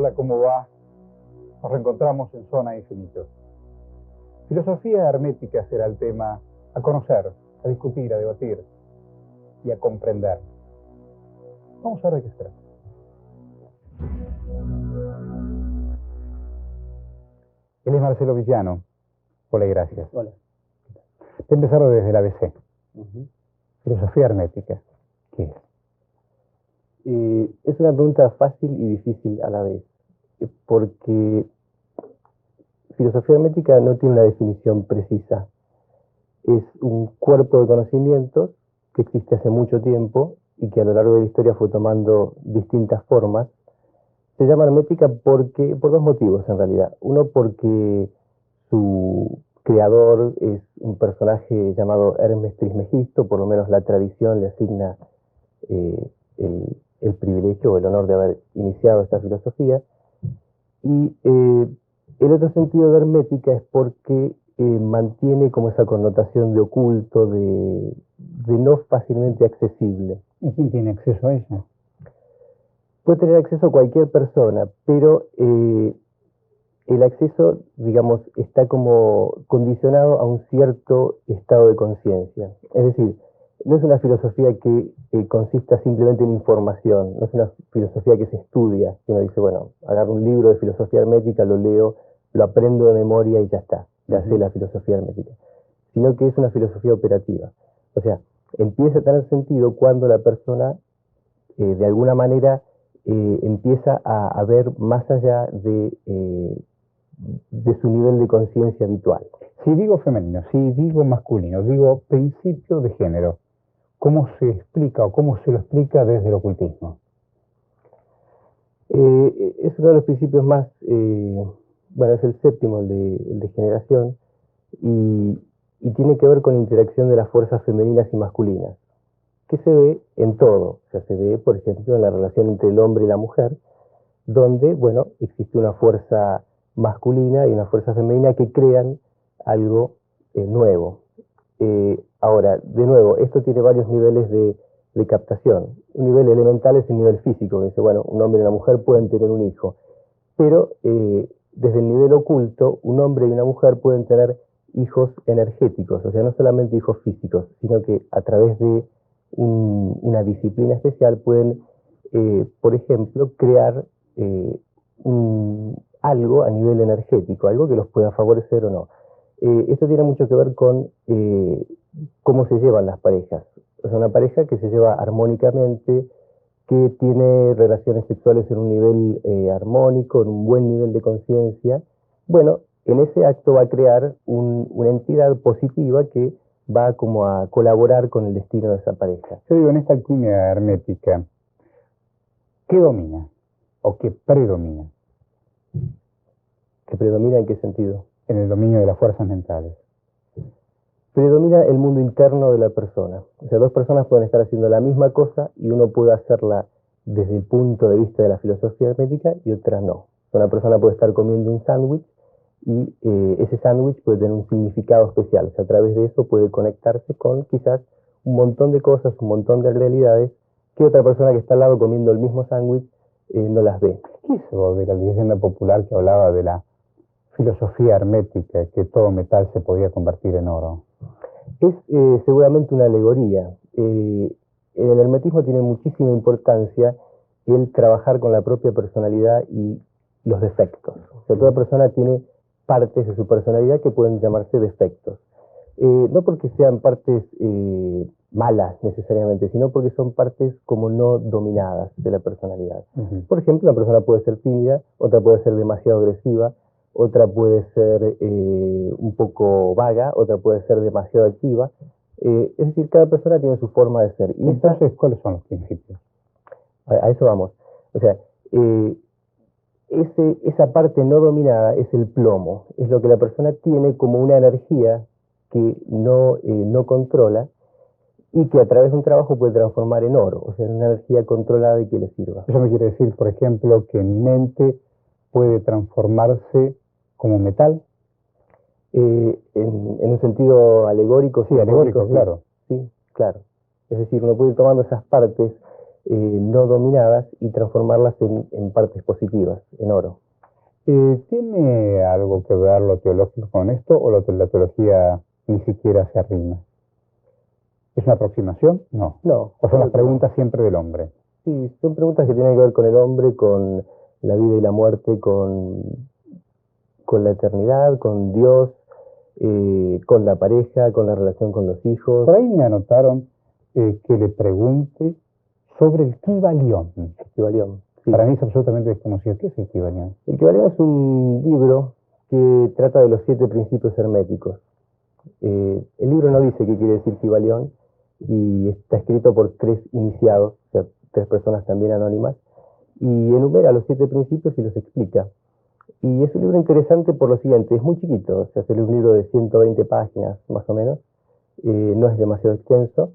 Hola, ¿cómo va? Nos reencontramos en Zona Infinito. Filosofía hermética será el tema a conocer, a discutir, a debatir y a comprender. Vamos a ver de qué se trata. Él es Marcelo Villano. Hola y gracias. Hola. Voy a empezar desde el ABC. Filosofía hermética, ¿qué es? Es una pregunta fácil y difícil a la vez, porque filosofía hermética no tiene una definición precisa. Es un cuerpo de conocimientos que existe hace mucho tiempo y que a lo largo de la historia fue tomando distintas formas. Se llama hermética por dos motivos en realidad. Uno, porque su creador es un personaje llamado Hermes Trismegisto, por lo menos la tradición le asigna el privilegio o el honor de haber iniciado esta filosofía. Y el otro sentido de hermética es porque mantiene como esa connotación de oculto, de no fácilmente accesible. ¿Y quién tiene acceso a ella? Puede tener acceso cualquier persona, pero el acceso, digamos, está como condicionado a un cierto estado de conciencia. Es decir, no es una filosofía que consista simplemente en información, no es una filosofía que se estudia, sino dice, bueno, agarro un libro de filosofía hermética, lo leo, lo aprendo de memoria y ya está, ya sé la filosofía hermética. Sino que es una filosofía operativa. O sea, empieza a tener sentido cuando la persona, de alguna manera, empieza a ver más allá de su nivel de conciencia habitual. Si digo femenino, si digo masculino, digo principio de género, ¿cómo se explica o cómo se lo explica desde el ocultismo? Es uno de los principios más, bueno, es el séptimo, el de generación, y tiene que ver con la interacción de las fuerzas femeninas y masculinas, que se ve en todo. O sea, se ve, por ejemplo, en la relación entre el hombre y la mujer, donde, bueno, existe una fuerza masculina y una fuerza femenina que crean algo nuevo. Ahora, de nuevo, esto tiene varios niveles de captación. Un nivel elemental es el nivel físico, que dice, bueno, un hombre y una mujer pueden tener un hijo, pero desde el nivel oculto, un hombre y una mujer pueden tener hijos energéticos, o sea, no solamente hijos físicos, sino que a través de una disciplina especial pueden, por ejemplo, crear algo a nivel energético, algo que los pueda favorecer o no. Esto tiene mucho que ver con cómo se llevan las parejas. O sea, una pareja que se lleva armónicamente, que tiene relaciones sexuales en un nivel armónico, en un buen nivel de conciencia, bueno, en ese acto va a crear una entidad positiva que va como a colaborar con el destino de esa pareja. Yo digo, en esta alquimia hermética, ¿qué domina o qué predomina? ¿Que predomina en qué sentido? En el dominio de las fuerzas mentales. Predomina el mundo interno de la persona. O sea, dos personas pueden estar haciendo la misma cosa y uno puede hacerla desde el punto de vista de la filosofía hermética y otra no. Una persona puede estar comiendo un sándwich y ese sándwich puede tener un significado especial. O sea, a través de eso puede conectarse con quizás un montón de cosas, un montón de realidades que otra persona que está al lado comiendo el mismo sándwich no las ve. ¿Qué es eso de la leyenda popular que hablaba de la filosofía hermética, que todo metal se podía convertir en oro? Es seguramente una alegoría. En el hermetismo tiene muchísima importancia el trabajar con la propia personalidad y los defectos. O sea, toda persona tiene partes de su personalidad que pueden llamarse defectos. No porque sean partes malas necesariamente, sino porque son partes como no dominadas de la personalidad. Por ejemplo, una persona puede ser tímida, otra puede ser demasiado agresiva, otra puede ser un poco vaga, otra puede ser demasiado activa. Es decir, cada persona tiene su forma de ser. Y entonces, ¿cuáles son los principios? A eso vamos. O sea, esa parte no dominada es el plomo, es lo que la persona tiene como una energía que no controla y que a través de un trabajo puede transformar en oro, o sea, en una energía controlada y que le sirva. Eso me quiere decir, por ejemplo, que mi mente puede transformarse como metal. En un sentido alegórico. Sí, alegórico, claro. Sí, claro. Es decir, uno puede ir tomando esas partes. no dominadas y transformarlas en partes positivas, en oro. ¿Tiene algo que ver lo teológico con esto o la teología ni siquiera se arrima? ¿Es una aproximación? No. No. ¿O son las preguntas siempre del hombre? Sí, son preguntas que tienen que ver con el hombre, con la vida y la muerte, con la eternidad, con Dios, con la pareja, con la relación con los hijos. Por ahí me anotaron que le pregunte sobre el Kybalión. Kybalión, sí. Para mí es absolutamente desconocido. ¿Qué es el Kybalión? El Kybalión es un libro que trata de los 7 principios herméticos. El libro no dice qué quiere decir Kybalión y está escrito por 3 iniciados, o sea, 3 personas también anónimas, y enumera los 7 principios y los explica. Y es un libro interesante por lo siguiente, es muy chiquito, o sea, es un libro de 120 páginas más o menos, no es demasiado extenso,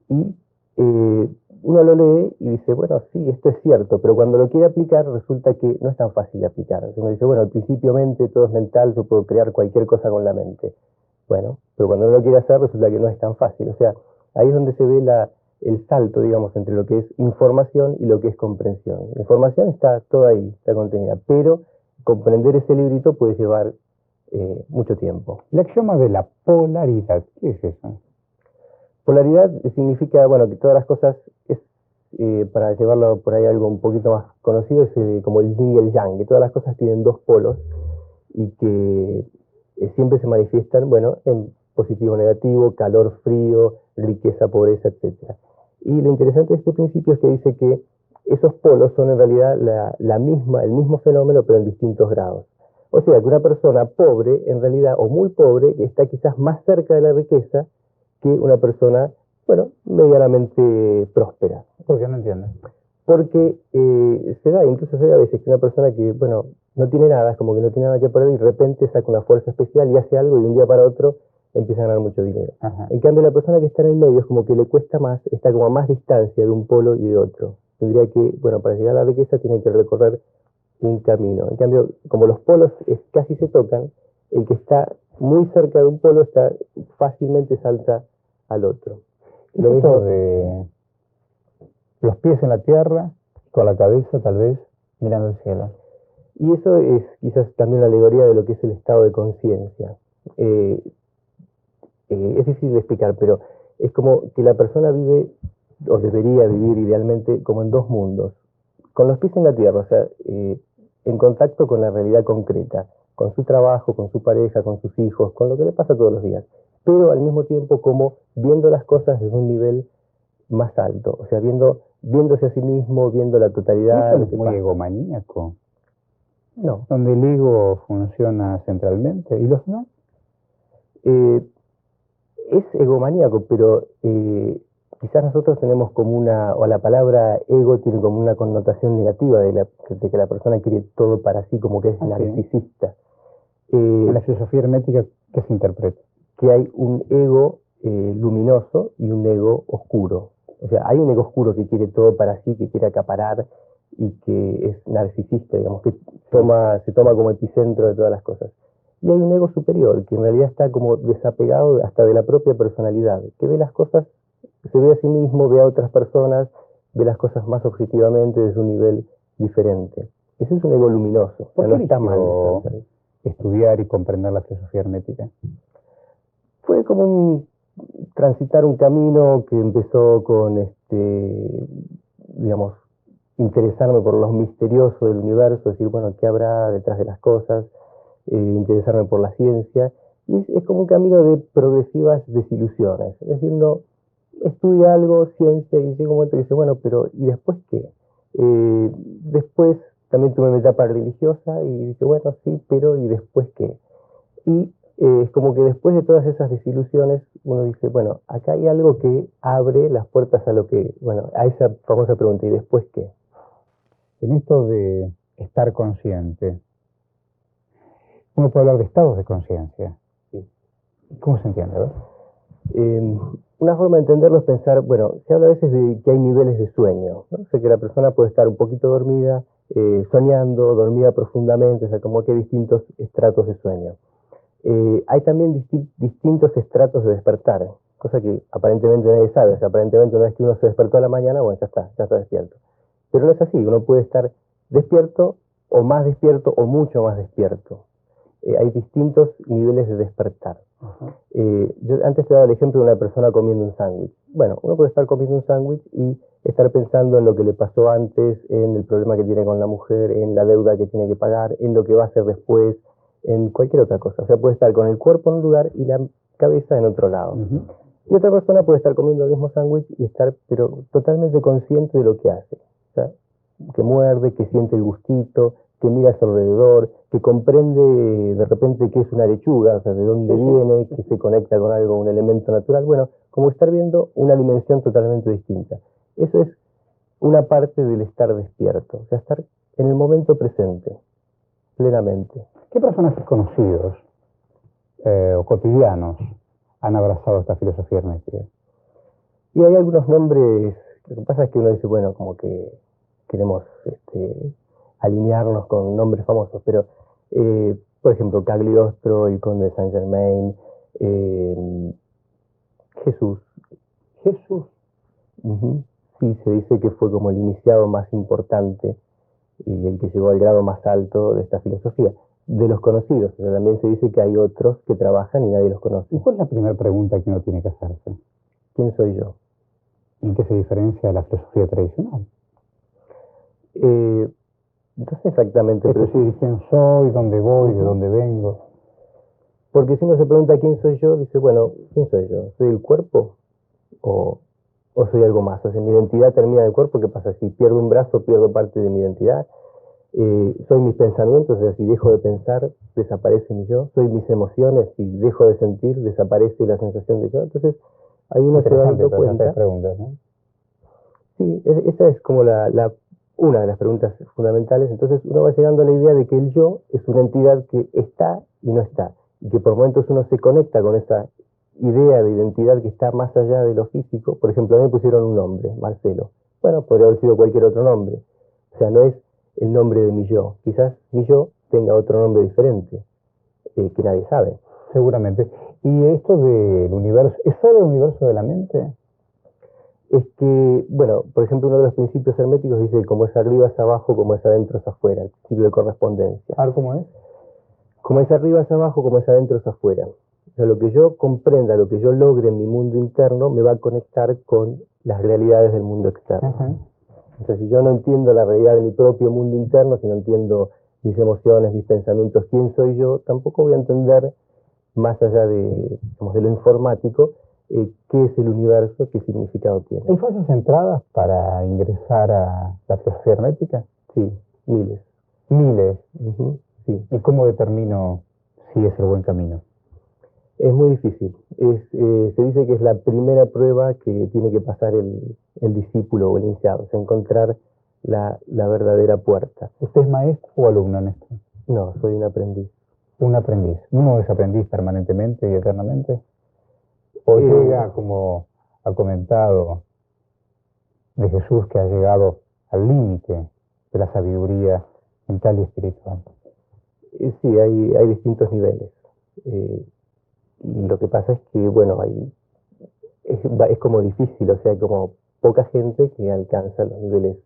y uno lo lee y dice, bueno, sí, esto es cierto, pero cuando lo quiere aplicar resulta que no es tan fácil de aplicar. Uno dice, bueno, al principio mente, todo es mental, yo puedo crear cualquier cosa con la mente. Bueno, pero cuando uno lo quiere hacer resulta que no es tan fácil. O sea, ahí es donde se ve el salto, digamos, entre lo que es información y lo que es comprensión. La información está toda ahí, está contenida, pero comprender ese librito puede llevar mucho tiempo. El axioma de la polaridad, ¿qué es eso? Polaridad significa, bueno, que todas las cosas, para llevarlo por ahí algo un poquito más conocido, es como el yin y el yang, que todas las cosas tienen 2 polos y que siempre se manifiestan, bueno, en positivo, negativo, calor, frío, riqueza, pobreza, etc. Y lo interesante de este principio es que dice que esos polos son en realidad el mismo fenómeno, pero en distintos grados. O sea, que una persona pobre, en realidad, o muy pobre, está quizás más cerca de la riqueza que una persona, bueno, medianamente próspera. ¿Por qué no entiendo? Porque incluso se da a veces que una persona que, bueno, no tiene nada, es como que no tiene nada que perder y de repente saca una fuerza especial y hace algo y de un día para otro empieza a ganar mucho dinero. Ajá. En cambio, la persona que está en el medio es como que le cuesta más, está como a más distancia de un polo y de otro. Tendría que, bueno, para llegar a la riqueza tiene que recorrer un camino. En cambio, como los polos casi se tocan, el que está muy cerca de un polo fácilmente salta al otro. Lo mismo de los pies en la tierra, con la cabeza tal vez mirando el cielo. Y eso es quizás también la alegoría de lo que es el estado de conciencia. Es difícil de explicar, pero es como que la persona vive, o debería vivir idealmente, como en 2 mundos. Con los pies en la tierra, o sea, en contacto con la realidad concreta, con su trabajo, con su pareja, con sus hijos, con lo que le pasa todos los días. Pero al mismo tiempo como viendo las cosas desde un nivel más alto, o sea, viéndose a sí mismo, viendo la totalidad. ¿Eso es muy egomaníaco? No. Donde el ego funciona centralmente y los demás. Es egomaníaco, pero quizás nosotros tenemos como o la palabra ego tiene como una connotación negativa de que la persona quiere todo para sí, como que es narcisista. En la filosofía hermética, ¿qué se interpreta? Que hay un ego luminoso y un ego oscuro. O sea, hay un ego oscuro que quiere todo para sí, que quiere acaparar y que es narcisista, digamos, que se toma como epicentro de todas las cosas. Y hay un ego superior, que en realidad está como desapegado hasta de la propia personalidad, que ve las cosas, se ve a sí mismo, ve a otras personas, ve las cosas más objetivamente desde un nivel diferente. Ese es un ego luminoso. ¿Por qué no está mal estudiar y comprender la filosofía hermética? Fue como transitar un camino que empezó con, digamos, interesarme por lo misterioso del universo, decir, bueno, ¿qué habrá detrás de las cosas? Interesarme por la ciencia, y es como un camino de progresivas desilusiones. Es decir, uno estudia algo, ciencia, y llega un momento que dice, bueno, pero ¿y después qué? Después también tuve una etapa religiosa y dije, bueno, sí, pero ¿y después qué? Y es como que después de todas esas desilusiones, uno dice, bueno, acá hay algo que abre las puertas a lo que, bueno, a esa famosa pregunta, ¿y después qué? En esto de estar consciente, uno puede hablar de estados de conciencia. Sí. ¿Cómo se entiende? Una forma de entenderlo es pensar, bueno, se habla a veces de que hay niveles de sueño, ¿no? O sea, que la persona puede estar un poquito dormida, soñando, dormida profundamente, o sea, como que hay distintos estratos de sueño. Hay también distintos estratos de despertar. cosa que aparentemente nadie sabe. O sea, aparentemente una vez que uno se despertó a la mañana, bueno, ya está despierto. Pero no es así, uno puede estar despierto o mucho más despierto. Hay distintos niveles de despertar. Yo antes te daba el ejemplo de una persona comiendo un sándwich. Bueno, uno puede estar comiendo un sándwich y estar pensando en lo que le pasó antes, en el problema que tiene con la mujer, en la deuda que tiene que pagar, en lo que va a hacer después, en cualquier otra cosa. O sea, puede estar con el cuerpo en un lugar y la cabeza en otro lado. Y otra persona puede estar comiendo el mismo sándwich y estar, pero totalmente consciente de lo que hace. O sea, que muerde, que siente el gustito, que mira a su alrededor, que comprende de repente qué es una lechuga, o sea, de dónde viene, que se conecta con algo, un elemento natural. Bueno, como estar viendo una dimensión totalmente distinta. Eso es una parte del estar despierto, o sea, estar en el momento presente, plenamente. ¿Qué personajes conocidos o cotidianos han abrazado esta filosofía hermética? Y hay algunos nombres, lo que pasa es que uno dice, bueno, como que queremos alinearnos con nombres famosos, pero por ejemplo, Cagliostro, el conde de Saint Germain, Jesús. Jesús. Sí, se dice que fue como el iniciado más importante y el que llegó al grado más alto de esta filosofía. De los conocidos, o sea, también se dice que hay otros que trabajan y nadie los conoce. ¿Y cuál es la primera pregunta que uno tiene que hacerse? ¿Quién soy yo? ¿En qué se diferencia de la filosofía tradicional? No sé exactamente. Es decir, ¿quién soy? ¿Dónde voy? ¿De dónde vengo? Porque si uno se pregunta quién soy yo, dice, bueno, ¿quién soy yo? ¿Soy el cuerpo? ¿O soy algo más? O sea, mi identidad termina en el cuerpo. ¿Qué pasa? Si pierdo un brazo, pierdo parte de mi identidad. Soy mis pensamientos, o sea, si dejo de pensar, desaparece mi yo. Soy mis emociones, si dejo de sentir, desaparece la sensación de yo. Entonces, ahí uno se va dando cuenta. Preguntas, ¿no? Sí, esa es como una de las preguntas fundamentales. Entonces uno va llegando a la idea de que el yo es una entidad que está y no está, y que por momentos uno se conecta con esa idea de identidad que está más allá de lo físico. Por ejemplo, a mí me pusieron un nombre, Marcelo. Bueno, podría haber sido cualquier otro nombre. O sea, no es el nombre de mi yo. Quizás mi yo tenga otro nombre diferente, que nadie sabe. Seguramente. ¿Y esto del universo, es solo el universo de la mente? Es que, bueno, por ejemplo, uno de los principios herméticos dice que como es arriba es abajo, como es adentro es afuera, el principio de correspondencia. A ver, ¿cómo es? Como es arriba es abajo, como es adentro es afuera. O sea, lo que yo comprenda, lo que yo logre en mi mundo interno, me va a conectar con las realidades del mundo externo. O sea, si yo no entiendo la realidad de mi propio mundo interno, si no entiendo mis emociones, mis pensamientos, quién soy yo, tampoco voy a entender, más allá de, digamos, de lo informático, qué es el universo, qué significado tiene. ¿Hay fases entradas para ingresar a la filosofía hermética? Sí, miles. Miles. Sí. ¿Y cómo determino si es el buen camino? Es muy difícil. Se dice que es la primera prueba que tiene que pasar el discípulo o el iniciado, es encontrar la verdadera puerta. ¿Usted es maestro o alumno en esto? No, soy un aprendiz. Un aprendiz. ¿Uno es aprendiz permanentemente y eternamente? ¿O llega, como ha comentado de Jesús, que ha llegado al límite de la sabiduría mental y espiritual? Sí, hay distintos niveles. Lo que pasa es que, bueno, es como difícil, o sea, hay como poca gente que alcanza los niveles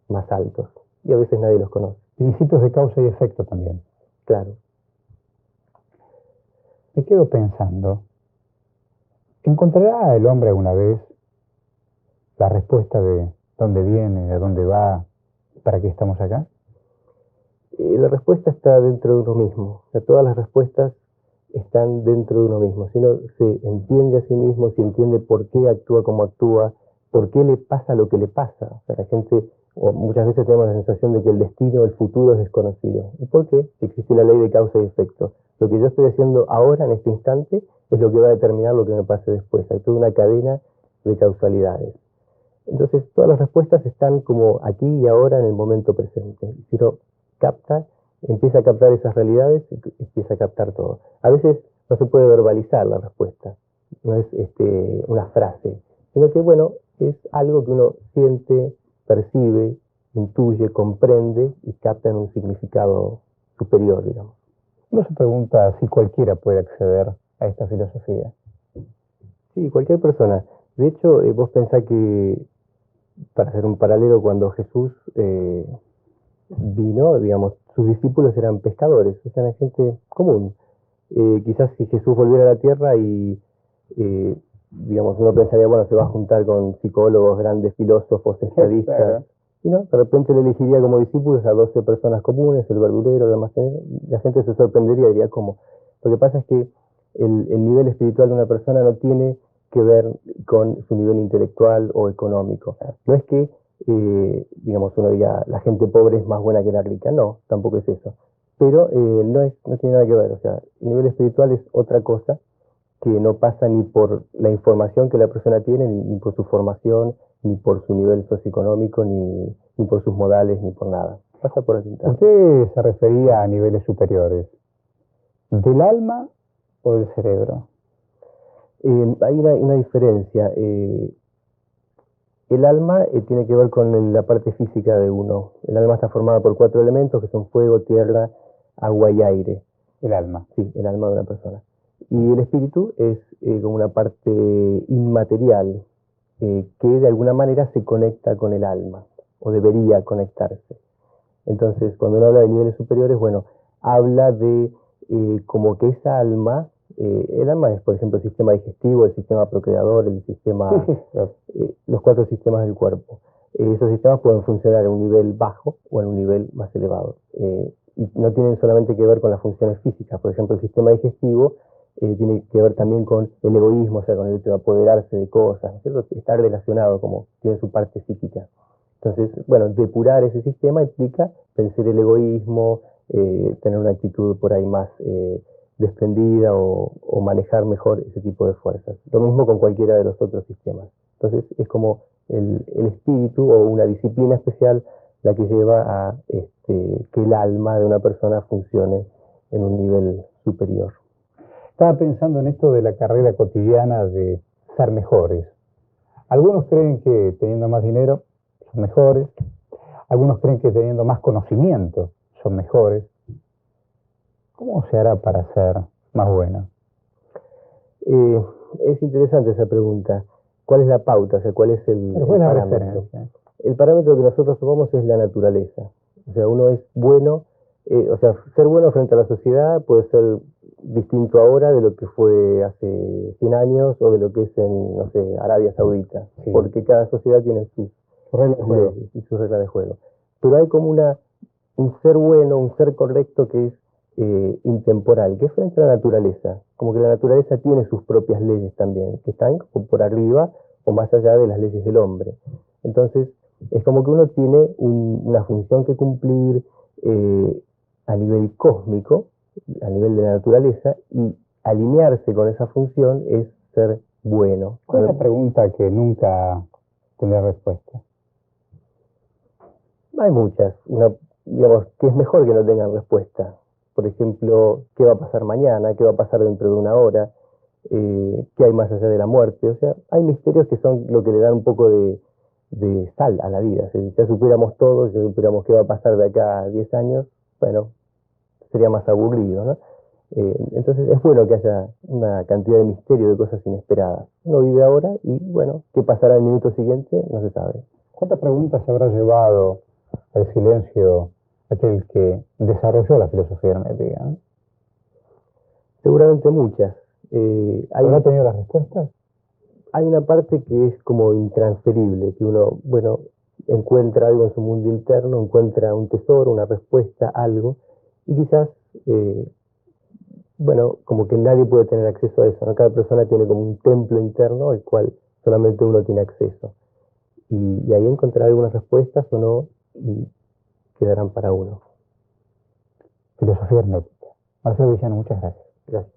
más altos. Y a veces nadie los conoce. Principios de causa y efecto también. Claro. Me quedo pensando, ¿encontrará el hombre alguna vez la respuesta de dónde viene, de dónde va, para qué estamos acá? La respuesta está dentro de uno mismo. O sea, todas las respuestas están dentro de uno mismo. Si uno se entiende a sí mismo, si entiende por qué actúa como actúa, por qué le pasa lo que le pasa. O sea, la gente, o muchas veces tenemos la sensación de que el destino, el futuro es desconocido. ¿Y por qué? Existe la ley de causa y efecto. Lo que yo estoy haciendo ahora, en este instante, es lo que va a determinar lo que me pase después. Hay toda una cadena de causalidades. Entonces, todas las respuestas están como aquí y ahora en el momento presente. Si uno capta, empieza a captar esas realidades, empieza a captar todo. A veces no se puede verbalizar la respuesta, no es una frase, sino que, bueno, es algo que uno siente, percibe, intuye, comprende y capta en un significado superior, digamos. Uno se pregunta si cualquiera puede acceder a esta filosofía. Sí, cualquier persona. De hecho, vos pensás que, para hacer un paralelo, cuando Jesús vino, digamos, sus discípulos eran pescadores, o sea, eran gente común. Quizás si Jesús volviera a la tierra y, digamos, uno pensaría, bueno, se va a juntar con psicólogos, grandes filósofos, estadistas, Claro. y no, de repente le elegiría como discípulos a 12 personas comunes, el verdulero, el almacenero, y la gente se sorprendería, diría, ¿cómo? Lo que pasa es que el nivel espiritual de una persona no tiene que ver con su nivel intelectual o económico. No es que, digamos, uno diga, la gente pobre es más buena que la rica, no, tampoco es eso. Pero no tiene nada que ver, o sea, el nivel espiritual es otra cosa que no pasa ni por la información que la persona tiene, ni por su formación, ni por su nivel socioeconómico, ni por sus modales, ni por nada. Pasa por el interno. Usted se refería a niveles superiores. ¿Del alma o del cerebro? Hay una diferencia. El alma tiene que ver con la parte física de uno. El alma está formada por 4 elementos que son fuego, tierra, agua y aire. El alma. Sí, el alma de una persona. Y el espíritu es como una parte inmaterial que de alguna manera se conecta con el alma, o debería conectarse. Entonces, cuando uno habla de niveles superiores, bueno, habla de como que esa alma, el alma es, por ejemplo, el sistema digestivo, el sistema procreador, el sistema, los 4 sistemas del cuerpo. Esos sistemas pueden funcionar en un nivel bajo o en un nivel más elevado. Y no tienen solamente que ver con las funciones físicas. Por ejemplo, el sistema digestivo tiene que ver también con el egoísmo, o sea, con el hecho de apoderarse de cosas, ¿no es cierto? Está relacionado, como tiene su parte psíquica. Entonces, bueno, depurar ese sistema implica vencer el egoísmo, tener una actitud por ahí más desprendida o manejar mejor ese tipo de fuerzas. Lo mismo con cualquiera de los otros sistemas. Entonces, es como el espíritu o una disciplina especial la que lleva a que el alma de una persona funcione en un nivel superior. Estaba pensando en esto de la carrera cotidiana de ser mejores. Algunos creen que teniendo más dinero son mejores, algunos creen que teniendo más conocimiento son mejores. ¿Cómo se hará para ser más bueno? Es interesante esa pregunta. ¿Cuál es la pauta? O sea, ¿cuál es el parámetro? Referencia? El parámetro que nosotros tomamos es la naturaleza. O sea, uno es bueno, o sea, ser bueno frente a la sociedad puede ser distinto ahora de lo que fue hace 100 años o de lo que es en, no sé, Arabia Saudita, Sí. porque cada sociedad tiene sus reglas de juego leyes y sus reglas de juego. Pero hay como un ser bueno, un ser correcto que es intemporal, que es frente a la naturaleza. Como que la naturaleza tiene sus propias leyes también, que están como por arriba o más allá de las leyes del hombre. Entonces, es como que uno tiene una función que cumplir a nivel cósmico, a nivel de la naturaleza, y alinearse con esa función es ser bueno. ¿Cuál es la pregunta que nunca tendrá respuesta? Hay muchas. Digamos, que es mejor que no tengan respuesta. Por ejemplo, ¿qué va a pasar mañana? ¿Qué va a pasar dentro de una hora? ¿Qué hay más allá de la muerte? O sea, hay misterios que son lo que le dan un poco de sal a la vida. Si ya supiéramos todo, si ya supiéramos qué va a pasar de acá a 10 años, bueno, sería más aburrido, ¿no? Entonces es bueno que haya una cantidad de misterio, de cosas inesperadas. Uno vive ahora y, bueno, ¿qué pasará el minuto siguiente? No se sabe. ¿Cuántas preguntas se habrá llevado al silencio aquel que desarrolló la filosofía hermética? Seguramente muchas. ¿Habrá tenido las respuestas? Hay una parte que es como intransferible, que uno, bueno, encuentra algo en su mundo interno, encuentra un tesoro, una respuesta, algo, y quizás, bueno, como que nadie puede tener acceso a eso, ¿no? Cada persona tiene como un templo interno al cual solamente uno tiene acceso. Y ahí encontrará algunas respuestas o no, y quedarán para uno. Filosofía hermética. Marcelo Villano, muchas gracias. Gracias.